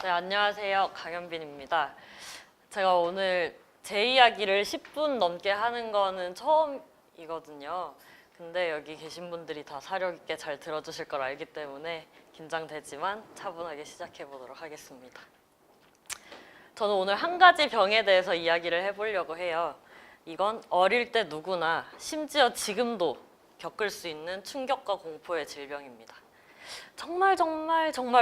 네, 안녕하세요. 강현빈입니다. 제가 오늘 제 이야기를 10분 넘게 하는 거는 처음이거든요. 근데 여기 계신 분들이 다 사력 있게 잘 들어주실 걸 알기 때문에 긴장되지만 차분하게 시작해 보도록 하겠습니다. 저는 오늘 한 가지 병에 대해서 이야기를 해보려고 해요. 이건 어릴 때 누구나 심지어 지금도 겪을 수 있는 충격과 공포의 질병입니다. 정말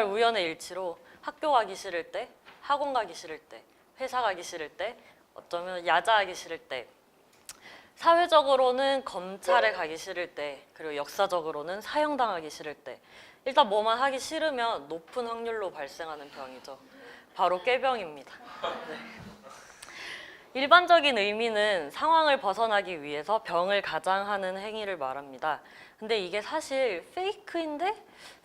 우연의 일치로 학교 가기 싫을 때, 학원 가기 싫을 때, 회사 가기 싫을 때, 어쩌면 야자하기 싫을 때, 사회적으로는 검찰에 가기 싫을 때, 그리고 역사적으로는 사형당하기 싫을 때, 일단 뭐만 하기 싫으면 높은 확률로 발생하는 병이죠. 바로 꾀병입니다. 네. 일반적인 의미는 상황을 벗어나기 위해서 병을 가장하는 행위를 말합니다. 근데 이게 사실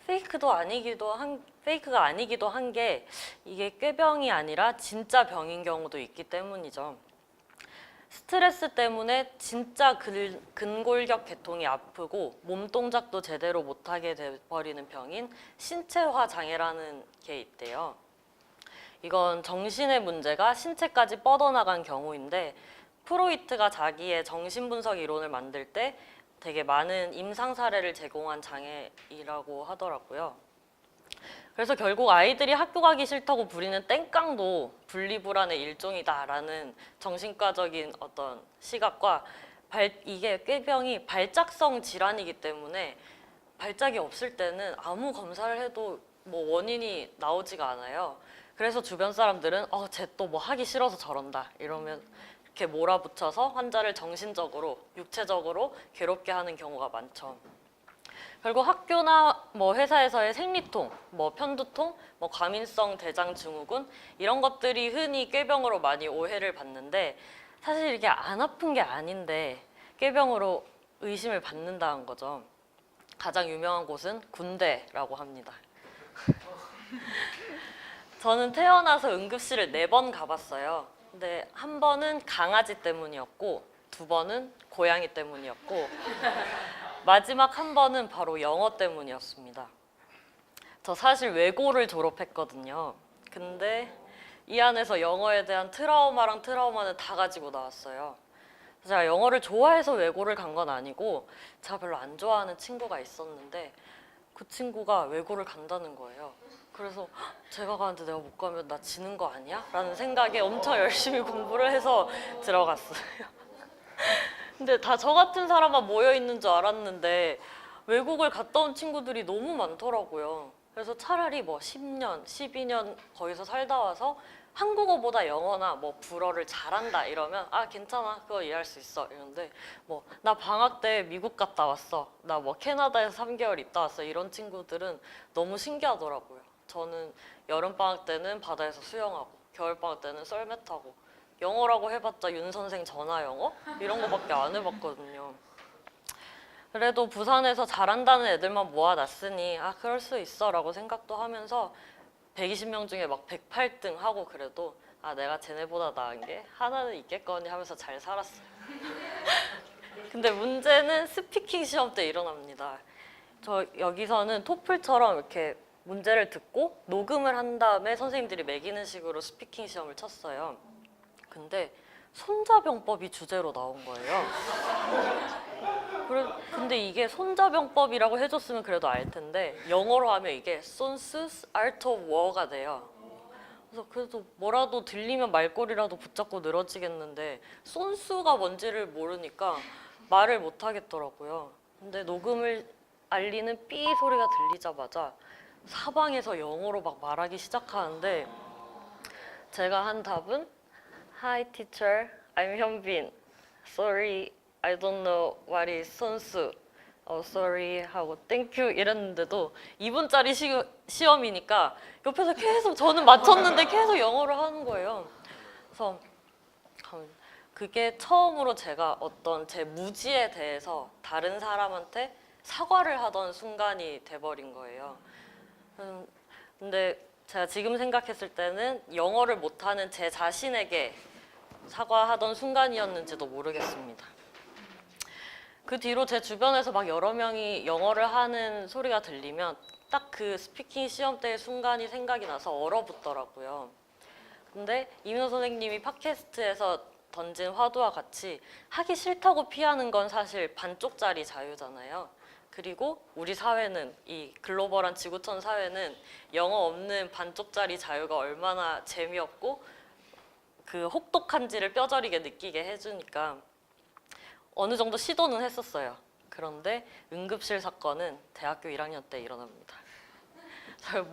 페이크가 아니기도 한 게 이게 꾀병이 아니라 진짜 병인 경우도 있기 때문이죠. 스트레스 때문에 진짜 근골격 계통이 아프고 몸 동작도 제대로 못하게 돼버리는 병인 신체화 장애라는 게 있대요. 이건 정신의 문제가 신체까지 뻗어나간 경우인데 프로이트가 자기의 정신분석 이론을 만들 때 되게 많은 임상 사례를 제공한 장애이라고 하더라고요. 그래서 결국 아이들이 학교 가기 싫다고 부리는 땡깡도 분리불안의 일종이다라는 정신과적인 어떤 시각과 이게 꾀병이 발작성 질환이기 때문에 발작이 없을 때는 아무 검사를 해도 뭐 원인이 나오지가 않아요. 그래서 주변 사람들은 쟤 또 뭐 하기 싫어서 저런다 이러면 이렇게 몰아붙여서 환자를 정신적으로, 육체적으로 괴롭게 하는 경우가 많죠. 결국 학교나 뭐 회사에서의 생리통, 뭐 편두통, 뭐 과민성 대장 증후군 이런 것들이 흔히 꾀병으로 많이 오해를 받는데 사실 이게 안 아픈 게 아닌데 꾀병으로 의심을 받는다는 거죠. 가장 유명한 곳은 군대라고 합니다. 저는 태어나서 응급실을 4번 가봤어요. 근데 한 번은 강아지 때문이었고 2번은 고양이 때문이었고 마지막 한 번은 바로 영어 때문이었습니다. 저 사실 외고를 졸업했거든요. 근데 이 안에서 영어에 대한 트라우마는 다 가지고 나왔어요. 제가 영어를 좋아해서 외고를 간 건 아니고 제가 별로 안 좋아하는 친구가 있었는데 그 친구가 외고를 간다는 거예요. 그래서 제가 가는데 내가 못 가면 나 지는 거 아니야? 라는 생각에 엄청 열심히 공부를 해서 들어갔어요. 근데 다 저 같은 사람만 모여 있는 줄 알았는데 외국을 갔다 온 친구들이 너무 많더라고요. 그래서 차라리 뭐 10년, 12년 거기서 살다 와서 한국어보다 영어나 뭐 불어를 잘한다 이러면 괜찮아 그거 이해할 수 있어 이런데 뭐 나 방학 때 미국 갔다 왔어 나 뭐 캐나다에서 3개월 있다 왔어 이런 친구들은 너무 신기하더라고요. 저는 여름방학 때는 바다에서 수영하고 겨울방학 때는 썰매 타고 영어라고 해봤자 윤 선생 전화 영어? 이런 거밖에 안 해봤거든요. 그래도 부산에서 잘한다는 애들만 모아놨으니 그럴 수 있어 라고 생각도 하면서 120명 중에 막 108등 하고 그래도 내가 쟤네보다 나은 게 하나는 있겠거니 하면서 잘 살았어요. 근데 문제는 스피킹 시험 때 일어납니다. 저 여기서는 토플처럼 이렇게 문제를 듣고 녹음을 한 다음에 선생님들이 매기는 식으로 스피킹 시험을 쳤어요. 근데 손자병법이 주제로 나온 거예요. 근데 이게 손자병법이라고 해줬으면 그래도 알 텐데 영어로 하면 이게 Son's Art of War가 돼요. 그래서 그래도 뭐라도 들리면 말꼬리라도 붙잡고 늘어지겠는데 손수가 뭔지를 모르니까 말을 못 하겠더라고요. 근데 녹음을 알리는 삐 소리가 들리자마자 사방에서 영어로 막 말하기 시작하는데 제가 한 답은 Hi teacher, I'm 현빈. Sorry, I don't know what is 선수. Sorry 하고 Thank you 이랬는데도 2분짜리 시험이니까 옆에서 계속 저는 맞췄는데 계속 영어를 하는 거예요. 그래서 그게 처음으로 제가 어떤 제 무지에 대해서 다른 사람한테 사과를 하던 순간이 돼버린 거예요. 근데 제가 지금 생각했을 때는 영어를 못하는 제 자신에게 사과하던 순간이었는지도 모르겠습니다. 그 뒤로 제 주변에서 막 여러 명이 영어를 하는 소리가 들리면 딱 그 스피킹 시험 때의 순간이 생각이 나서 얼어붙더라고요. 근데 이민호 선생님이 팟캐스트에서 던진 화두와 같이 하기 싫다고 피하는 건 사실 반쪽짜리 자유잖아요. 그리고 우리 사회는, 이 글로벌한 지구촌 사회는 영어 없는 반쪽짜리 자유가 얼마나 재미없고 그 혹독한지를 뼈저리게 느끼게 해주니까 어느 정도 시도는 했었어요. 그런데 응급실 사건은 대학교 1학년 때 일어납니다.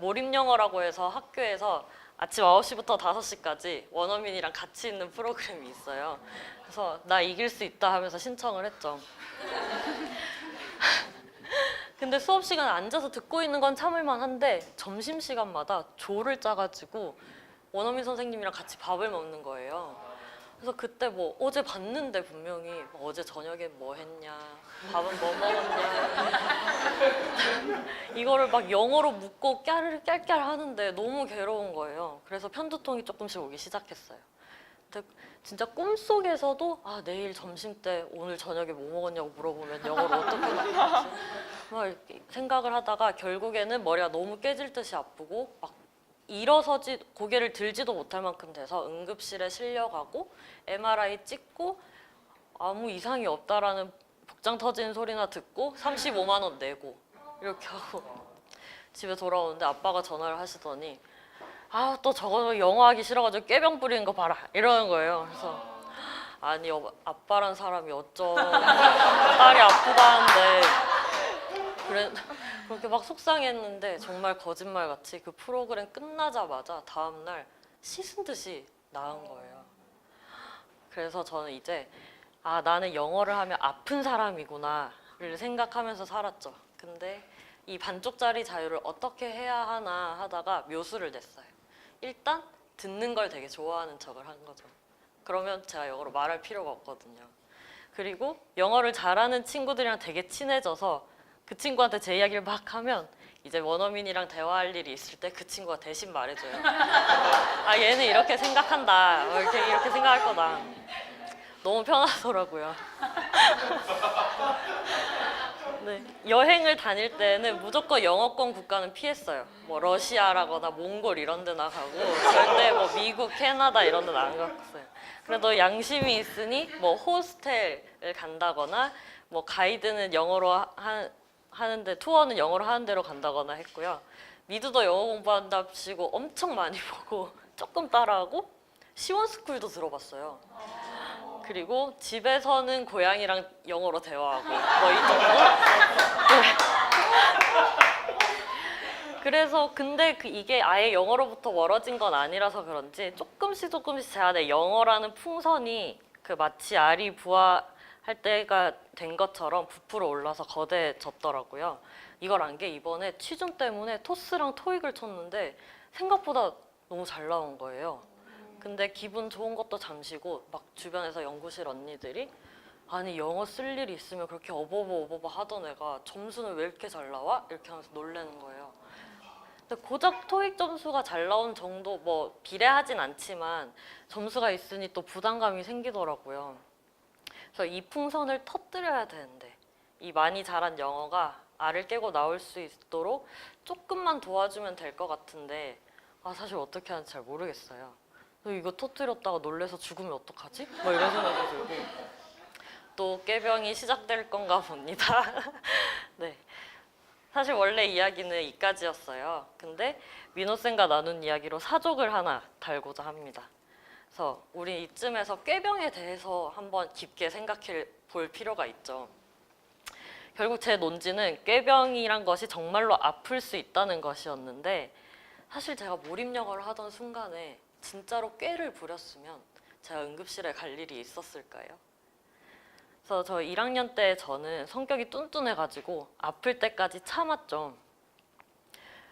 몰입영어라고 해서 학교에서 아침 9시부터 5시까지 원어민이랑 같이 있는 프로그램이 있어요. 그래서 나 이길 수 있다 하면서 신청을 했죠. 근데 수업 시간에 앉아서 듣고 있는 건 참을만 한데 점심시간마다 조를 짜가지고 원어민 선생님이랑 같이 밥을 먹는 거예요. 그래서 그때 뭐 어제 봤는데 분명히 뭐 어제 저녁에 뭐 했냐, 밥은 뭐 먹었냐 이거를 막 영어로 묻고 깨르르 깔깔 하는데 너무 괴로운 거예요. 그래서 편두통이 조금씩 오기 시작했어요. 근데 진짜 꿈속에서도 아 내일 점심 때 오늘 저녁에 뭐 먹었냐고 물어보면 영어로 어떻게 말하지? 막 이렇게 생각을 하다가 결국에는 머리가 너무 깨질 듯이 아프고 막 일어서지 고개를 들지도 못할 만큼 돼서 응급실에 실려가고 MRI 찍고 아무 이상이 없다라는 복장 터지는 소리나 듣고 35만 원 내고 이렇게 하고 집에 돌아오는데 아빠가 전화를 하시더니 아 또 저거 영어 하기 싫어가지고 꾀병 부리는 거 봐라 이러는 거예요. 그래서 아니 아빠란 사람이 어쩜 딸이 아프다는데 그렇게 막 속상했는데 정말 거짓말같이 그 프로그램 끝나자마자 다음날 씻은 듯이 나은 거예요. 그래서 저는 이제 아 나는 영어를 하면 아픈 사람이구나를 생각하면서 살았죠. 근데 이 반쪽짜리 자유를 어떻게 해야 하나 하다가 묘수를 냈어요. 일단 듣는 걸 되게 좋아하는 척을 한 거죠. 그러면 제가 영어로 말할 필요가 없거든요. 그리고 영어를 잘하는 친구들이랑 되게 친해져서 그 친구한테 제 이야기를 막 하면 이제 원어민이랑 대화할 일이 있을 때 그 친구가 대신 말해줘요. 아 얘는 이렇게 생각한다. 이렇게 생각할 거다. 너무 편하더라고요. 네, 여행을 다닐 때는 무조건 영어권 국가는 피했어요. 뭐 러시아라거나 몽골 이런 데나 가고 절대 뭐 미국, 캐나다 이런 데는 안 갔어요. 그래도 양심이 있으니 뭐 호스텔을 간다거나 뭐 가이드는 영어로 하는데 투어는 영어로 하는 대로 간다거나 했고요. 미드도 영어 공부한답시고 엄청 많이 보고 조금 따라하고 시원스쿨도 들어봤어요. 그리고 집에서는 고양이랑 영어로 대화하고 뭐 이 정도? 네. 그래서 근데 이게 아예 영어로부터 멀어진 건 아니라서 그런지 조금씩 제 안에 영어라는 풍선이 그 마치 알이 부화할 때가 된 것처럼 부풀어 올라서 거대해졌더라고요. 이걸 안 게 이번에 취준 때문에 토스랑 토익을 쳤는데 생각보다 너무 잘 나온 거예요. 근데 기분 좋은 것도 잠시고 막 주변에서 연구실 언니들이 아니 영어 쓸 일이 있으면 그렇게 어버버 하던 애가 점수는 왜 이렇게 잘 나와? 이렇게 하면서 놀래는 거예요. 근데 고작 토익 점수가 잘 나온 정도 뭐 비례하진 않지만 점수가 있으니 또 부담감이 생기더라고요. 그래서 이 풍선을 터뜨려야 되는데 이 많이 자란 영어가 알을 깨고 나올 수 있도록 조금만 도와주면 될 것 같은데 아 사실 어떻게 하는지 잘 모르겠어요. 이거 터뜨렸다가 놀래서 죽으면 어떡하지? 막 이런 생각이 들고 또 꾀병이 시작될 건가 봅니다. 네, 사실 원래 이야기는 이까지였어요. 근데 민호쌤과 나눈 이야기로 사족을 하나 달고자 합니다. 그래서 우리 이쯤에서 꾀병에 대해서 한번 깊게 생각해 볼 필요가 있죠. 결국 제 논지는 꾀병이란 것이 정말로 아플 수 있다는 것이었는데 사실 제가 몰입영어를 하던 순간에 진짜로 꾀를 부렸으면 제가 응급실에 갈 일이 있었을까요? 그래서 저 1학년 때 저는 성격이 뚠뚠해가지고 아플 때까지 참았죠.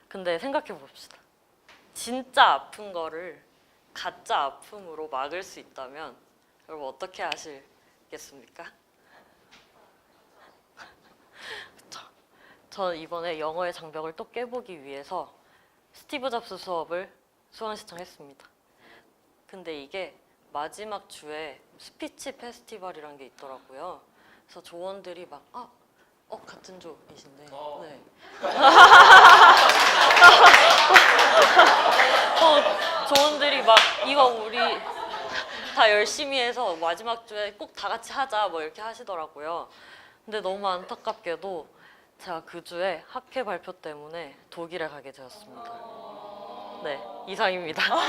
근데 생각해 봅시다. 진짜 아픈 거를 가짜 아픔으로 막을 수 있다면 여러분 어떻게 하시겠습니까? 저는 이번에 영어의 장벽을 또 깨보기 위해서 스티브 잡스 수업을 수강 신청했습니다. 근데 이게 마지막 주에 스피치 페스티벌이란 게 있더라고요. 그래서 조원들이 막 같은 조이신데. 네. 조원들이 막 이거 우리 다 열심히 해서 마지막 주에 꼭 다 같이 하자 뭐 이렇게 하시더라고요. 근데 너무 안타깝게도 제가 그 주에 학회 발표 때문에 독일에 가게 되었습니다. 네, 이상입니다. 네.